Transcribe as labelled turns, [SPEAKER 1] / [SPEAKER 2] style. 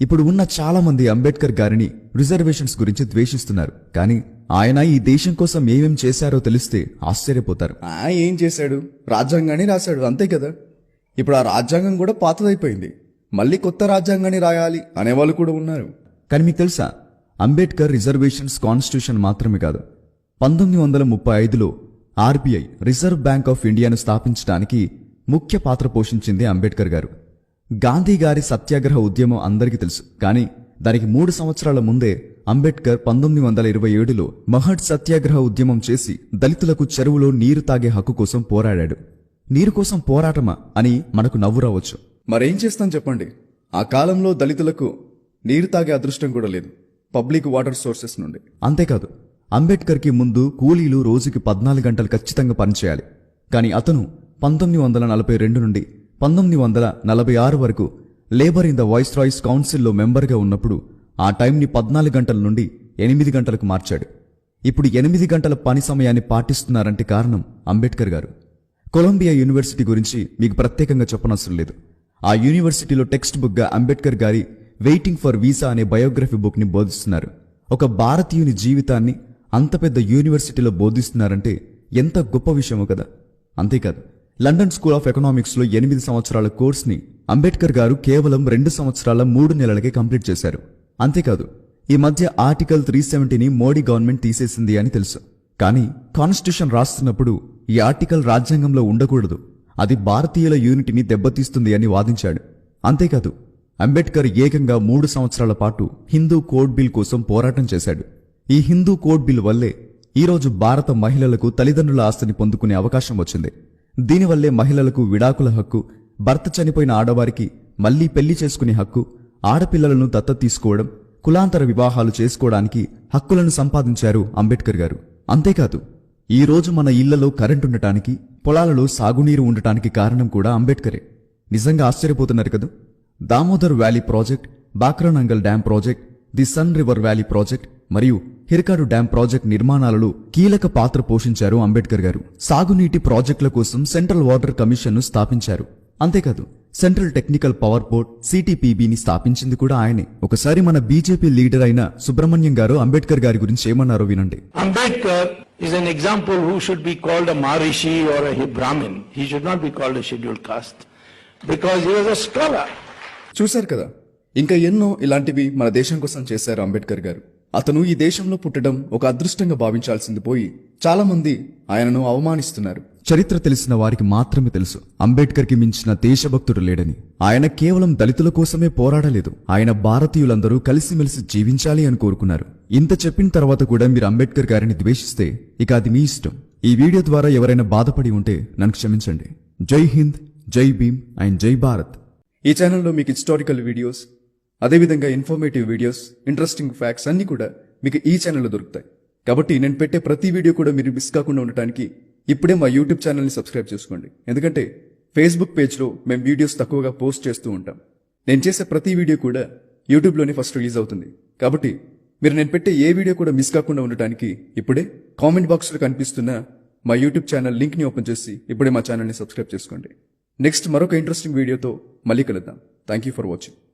[SPEAKER 1] ఇప్పుడు ఉన్న చాలా మంది అంబేద్కర్ గారిని రిజర్వేషన్స్ గురించి ద్వేషిస్తున్నారు. కానీ ఆయన ఈ దేశం కోసం ఏమేం చేశారో తెలిస్తే ఆశ్చర్యపోతారు.
[SPEAKER 2] ఏం చేశాడు? రాజ్యాంగాన్ని రాశాడు, అంతే కదా. ఇప్పుడు ఆ రాజ్యాంగం కూడా పాతదైపోయింది. మళ్ళీ కొత్త రాజ్యాంగాన్ని రాయాలి అనేవాళ్ళు కూడా ఉన్నారు.
[SPEAKER 1] కానీ మీకు తెలుసా, అంబేద్కర్ రిజర్వేషన్స్ కాన్స్టిట్యూషన్ మాత్రమే కాదు, 1935లో ఆర్బీఐ రిజర్వ్ బ్యాంక్ ఆఫ్ ఇండియాను స్థాపించడానికి ముఖ్య పాత్ర పోషించింది అంబేద్కర్ గారు. గాంధీ గారి సత్యాగ్రహ ఉద్యమం అందరికీ తెలుసు. కానీ దానికి 3 సంవత్సరాల ముందే అంబేద్కర్ 1927లో మహడ్ సత్యాగ్రహ ఉద్యమం చేసి దళితులకు చెరువులో నీరు తాగే హక్కు కోసం పోరాడాడు. నీరు కోసం పోరాటమా అని మనకు నవ్వు రావచ్చు.
[SPEAKER 2] మరేం చేస్తాం చెప్పండి? ఆ కాలంలో దళితులకు నీరు తాగే అదృష్టం కూడా లేదు, పబ్లిక్ వాటర్ సోర్సెస్ నుండి.
[SPEAKER 1] అంతేకాదు, అంబేద్కర్కి ముందు కూలీలు రోజుకి 14 గంటలు ఖచ్చితంగా పనిచేయాలి. కానీ అతను 1942 నుండి 1946 వరకు లేబర్ ఇన్ ద వాయిస్రాయ్స్ కౌన్సిల్లో మెంబర్గా ఉన్నప్పుడు ఆ టైంని 14 గంటల నుండి 8 గంటలకు మార్చాడు. ఇప్పుడు 8 గంటల పని సమయాన్ని పాటిస్తున్నారంటే కారణం అంబేద్కర్ గారు. కొలంబియా యూనివర్సిటీ గురించి మీకు ప్రత్యేకంగా చెప్పనవసరం లేదు. ఆ యూనివర్సిటీలో టెక్స్ట్ బుక్గా అంబేద్కర్ గారి వెయిటింగ్ ఫర్ వీసా అనే బయోగ్రఫీ బుక్ని బోధిస్తున్నారు. ఒక భారతీయుని జీవితాన్ని అంత పెద్ద యూనివర్సిటీలో బోధిస్తున్నారంటే ఎంత గొప్ప విషయమో కదా. అంతేకాదు, లండన్ స్కూల్ ఆఫ్ ఎకనామిక్స్లో 8 సంవత్సరాల కోర్స్ని అంబేద్కర్ గారు కేవలం 2 సంవత్సరాల 3 నెలలకే కంప్లీట్ చేశారు. అంతేకాదు, ఈ మధ్య ఆర్టికల్ 370ని మోడీ గవర్నమెంట్ తీసేసింది అని తెలుసు. కానీ కాన్స్టిట్యూషన్ రాస్తున్నప్పుడు ఈ ఆర్టికల్ రాజ్యాంగంలో ఉండకూడదు, అది భారతీయుల యూనిటీని దెబ్బతీస్తుంది అని వాదించాడు. అంతేకాదు, అంబేద్కర్ ఏకంగా 3 సంవత్సరాల పాటు హిందూ కోడ్ బిల్ కోసం పోరాటం చేశాడు. ఈ హిందూ కోడ్ బిల్ వల్లే ఈరోజు భారత మహిళలకు తల్లిదండ్రుల ఆస్తిని పొందుకునే అవకాశం వచ్చింది. దీనివల్లే మహిళలకు విడాకుల హక్కు, భర్త చనిపోయిన ఆడవారికి మళ్లీ పెళ్లి చేసుకునే హక్కు, ఆడపిల్లలను దత్తత తీసుకోవడం, కులాంతర వివాహాలు చేసుకోవడానికి హక్కులను సంపాదించారు అంబేద్కర్ గారు. అంతేకాదు, ఈ రోజు మన ఇళ్లలో కరెంటుండటానికి, పొలాలలో సాగునీరు ఉండటానికి కారణం కూడా అంబేద్కరే. నిజంగా ఆశ్చర్యపోతున్నారు కదా. Damodar valley project, Bhakra Nangal dam project, the Son river valley project మరియు హిరకాడు డ్యాం ప్రాజెక్ట్ నిర్మాణాలలో కీలక పాత్ర పోషించారు అంబేద్కర్ గారు. సాగునీటి ప్రాజెక్టుల కోసం సెంట్రల్ వాటర్ కమిషన్ను స్థాపించారు. అంతేకాదు, సెంట్రల్ టెక్నికల్ పవర్ బోర్డ్ సిటిపిబిని స్థాపించింది కూడా ఆయనే. ఒకసారి మన బీజేపీ లీడర్ అయిన సుబ్రహ్మణ్యం గారు అంబేద్కర్ గారి గురించి ఏమన్నారో వినండి.
[SPEAKER 3] Ambedkar is an example who should be called a Maharishi or a Brahmin. He should not be called a scheduled caste because he was a scholar.
[SPEAKER 2] చూశారు కదా, ఇంకా ఎన్నో ఇలాంటివి మన దేశం కోసం చేశారు అంబేద్కర్ గారు. అతను ఈ దేశంలో పుట్టడం ఒక అదృష్టంగా భావించాల్సింది పోయి చాలా మంది ఆయనను అవమానిస్తున్నారు.
[SPEAKER 1] చరిత్ర తెలిసిన వారికి మాత్రమే తెలుసు, అంబేద్కర్కి మించిన దేశభక్తుడు లేడని. ఆయన కేవలం దళితుల కోసమే పోరాడలేదు, ఆయన భారతీయులందరూ కలిసిమెలిసి జీవించాలి అని కోరుకున్నారు. ఇంత చెప్పిన తర్వాత కూడా మీరు అంబేద్కర్ గారిని ద్వేషిస్తే ఇక అది మీ ఇష్టం. ఈ వీడియో ద్వారా ఎవరైనా బాధపడి ఉంటే నన్ను క్షమించండి. జై హింద్, జై భీమ్ అండ్ జై భారత్.
[SPEAKER 2] ఈ ఛానల్లో మీకు హిస్టారికల్ వీడియోస్, అదేవిధంగా ఇన్ఫర్మేటివ్ వీడియోస్, ఇంట్రెస్టింగ్ ఫ్యాక్ట్స్ అన్ని కూడా మీకు ఈ ఛానల్లో దొరుకుతాయి. కాబట్టి నేను పెట్టే ప్రతి వీడియో కూడా మీరు మిస్ కాకుండా ఉండటానికి ఇప్పుడే మా యూట్యూబ్ ఛానల్ని సబ్స్క్రైబ్ చేసుకోండి. ఎందుకంటే ఫేస్బుక్ పేజ్లో మేము వీడియోస్ తక్కువగా పోస్ట్ చేస్తూ ఉంటాం. నేను చేసే ప్రతి వీడియో కూడా యూట్యూబ్లోనే ఫస్ట్ రిలీజ్ అవుతుంది. కాబట్టి మీరు నేను పెట్టే ఏ వీడియో కూడా మిస్ కాకుండా ఉండటానికి ఇప్పుడే కామెంట్ బాక్స్లో కనిపిస్తున్న మా యూట్యూబ్ ఛానల్ లింక్ని ఓపెన్ చేసి ఇప్పుడే మా ఛానల్ని సబ్స్క్రైబ్ చేసుకోండి. నెక్స్ట్ మరొక ఇంట్రెస్టింగ్ వీడియోతో మళ్ళీ కలుద్దాం. Thank you for watching.